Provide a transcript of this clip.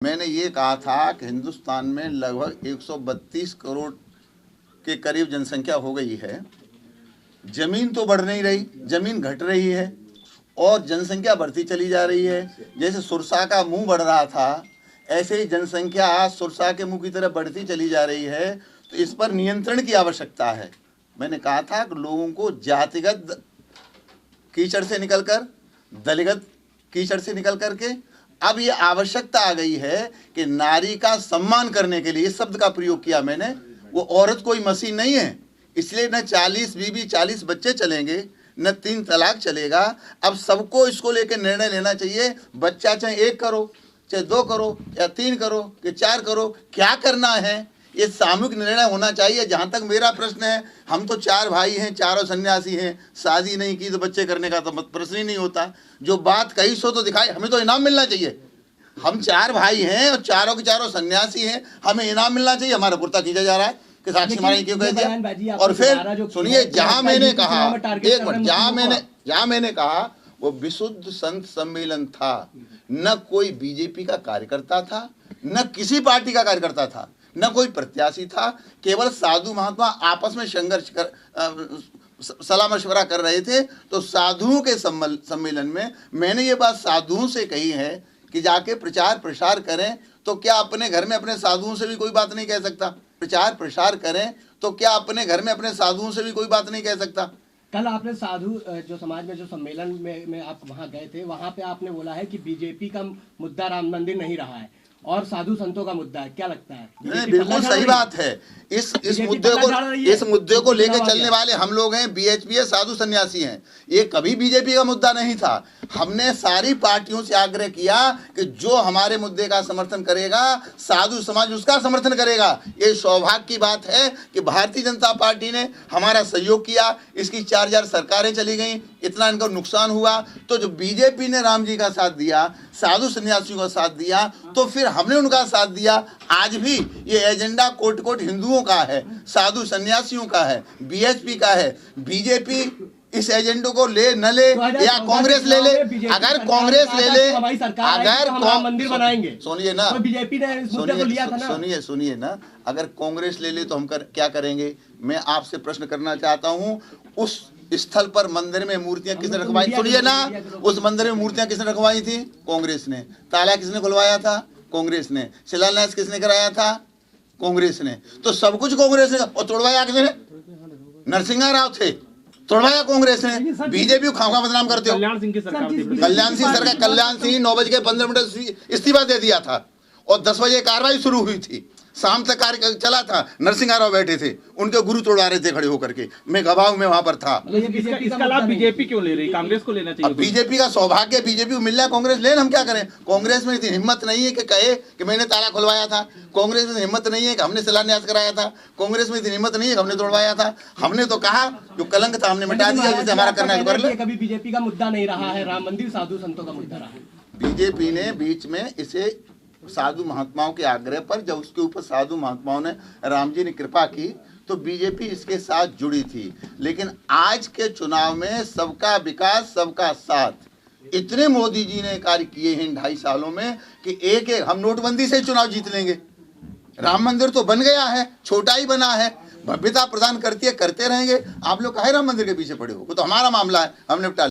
मैंने ये कहा था कि हिंदुस्तान में लगभग 132 करोड़ के करीब जनसंख्या हो गई है। जमीन तो बढ़ नहीं रही, जमीन घट रही है और जनसंख्या बढ़ती चली जा रही है। जैसे सुरसा का मुंह बढ़ रहा था, ऐसे ही जनसंख्या सुरसा के मुंह की तरफ बढ़ती चली जा रही है। तो इस पर नियंत्रण की आवश्यकता है। मैंने कहा था कि लोगों को जातिगत कीचड़ से निकलकर, दलगत कीचड़ से निकल करके अब ये आवश्यकता आ गई है कि नारी का सम्मान करने के लिए इस शब्द का प्रयोग किया मैंने। वो औरत कोई मशीन नहीं है, इसलिए न 40 बीवी 40 बच्चे चलेंगे, न 3 तलाक चलेगा। अब सबको इसको लेकर निर्णय लेना चाहिए। बच्चा चाहे 1 करो, चाहे 2 करो, या 3 करो, या 4 करो, क्या करना है ये सामूहिक निर्णय होना चाहिए। जहाँ तक मेरा प्रश्न है, हम तो 4 भाई हैं, चारों सन्यासी हैं, शादी नहीं की तो बच्चे करने का तो प्रश्न ही नहीं होता। जो बात कही सो तो दिखाई, हमें तो इनाम मिलना चाहिए। हम 4 भाई हैं और चारों के चारों सन्यासी हैं, हमें इनाम मिलना चाहिए। हमारा कुर्ता खींचा जा रहा है कि साक्षी महाराज क्यों कह दिया। और फिर सुनिए, जहां मैंने कहा, एक मिनट, जहां मैंने कहा वो विशुद्ध संत सम्मेलन था, न कोई बीजेपी का कार्यकर्ता था, न किसी पार्टी का कार्यकर्ता था, न कोई प्रत्याशी था। केवल साधु महात्मा आपस में संघर्ष कर सलाह मशवरा कर रहे थे। तो साधुओं के सम्मेलन में मैंने ये बात साधुओं से कही है कि जाके प्रचार प्रसार करें। तो क्या अपने घर में अपने साधुओं से भी कोई बात नहीं कह सकता? प्रचार प्रसार करें तो क्या अपने घर में अपने साधुओं से भी कोई बात नहीं कह सकता? कल आपने साधु जो समाज में जो सम्मेलन में आप वहां गए थे, वहां पे आपने बोला है कि बीजेपी का मुद्दा राम मंदिर नहीं रहा है और साधु संतों का मुद्दा है। क्या लगता है? बिल्कुल सही बात है। इस मुद्दे को लेकर चलने वाले हम लोग हैं, बीएचपी है, साधु सन्यासी हैं। ये कभी बीजेपी का मुद्दा नहीं था। हमने सारी पार्टियों से आग्रह किया कि जो हमारे मुद्दे का समर्थन करेगा, साधु समाज उसका समर्थन करेगा। ये सौभाग्य की बात है कि भारतीय जनता पार्टी ने हमारा सहयोग किया। इसकी 4 सरकारें चली गई, इतना इनको नुकसान हुआ। तो जो बीजेपी ने राम जी का साथ दिया, साधु सन्यासियों का साथ दिया, तो फिर हमने उनका साथ दिया। आज भी ये एजेंडा कोट कोट हिंदुओं का है, साधु सन्यासियों का है, बीएचपी का है। बीजेपी इस एजेंडे को ले न ले या कांग्रेस ले ले, अगर कांग्रेस ले ले, अगर मंदिर बनाएंगे, सुनिए ना, बीजेपी ने इस मुद्दे को लिया था ना। सुनिए ना, अगर कांग्रेस ले ले तो हम क्या करेंगे? मैं आपसे प्रश्न करना चाहता हूँ, उस स्थल पर मंदिर में मूर्तियां किसने रखवाई? सुनिए ना, उस मंदिर में मूर्तियां किसने रखवाई थी? कांग्रेस ने। ताला किसने खुलवाया था? कांग्रेस ने। शिलान्यास किसने कराया था? कांग्रेस ने। तो सब कुछ कांग्रेस ने। और तोड़वाया किसने? नरसिंह राव थे, तोड़वाया कांग्रेस ने। बीजेपी को खामखा बदनाम करते हो। कल्याण सिंह की सरकार थी। कल्याण सिंह 9:15 इस्तीफा दे दिया था और 10 बजे कार्रवाई शुरू हुई थी। शाम तक कार्य चला था। नरसिंह राव बैठे थे, उनके गुरु तोड़ा रहे थे खड़े होकर के। मैं गवाह में वहां पर था। इसका लाभ बीजेपी क्यों ले रही? कांग्रेस को लेना चाहिए। बीजेपी का सौभाग्य, बीजेपी को मिल रहा है, कांग्रेस ले, हम क्या करें? कांग्रेस में इतनी हिम्मत नहीं है कि कहे कि मैंने ताला खुलवाया था। कांग्रेस में हिम्मत नहीं है कि हमने शिलान्यास कराया था। कांग्रेस में इतनी हिम्मत नहीं है कि हमने तोड़वाया था। हमने तो कहा जो कलंक था हमने मिटा दिया, जिसे हमारा करना है कर ले। कभी बीजेपी का मुद्दा नहीं रहा है राम मंदिर, साधु संतों का मुद्दा रहा है। बीजेपी ने बीच में इसे साधु महात्माओं के आग्रह पर, जब उसके ऊपर साधु महात्माओं ने, राम जी ने कृपा की, तो बीजेपी इसके साथ जुड़ी थी। लेकिन आज के चुनाव में सबका विकास सबका साथ इतने मोदी जी ने कार्य किए हैं इन 2.5 सालों में कि एक हम नोटबंदी से चुनाव जीत लेंगे। राम मंदिर तो बन गया है, छोटा ही बना है, भव्यता प्रदान करती है, करते रहेंगे। आप लोग काहे राम मंदिर के पीछे पड़े हो? वो तो हमारा मामला है, हमने निपटा।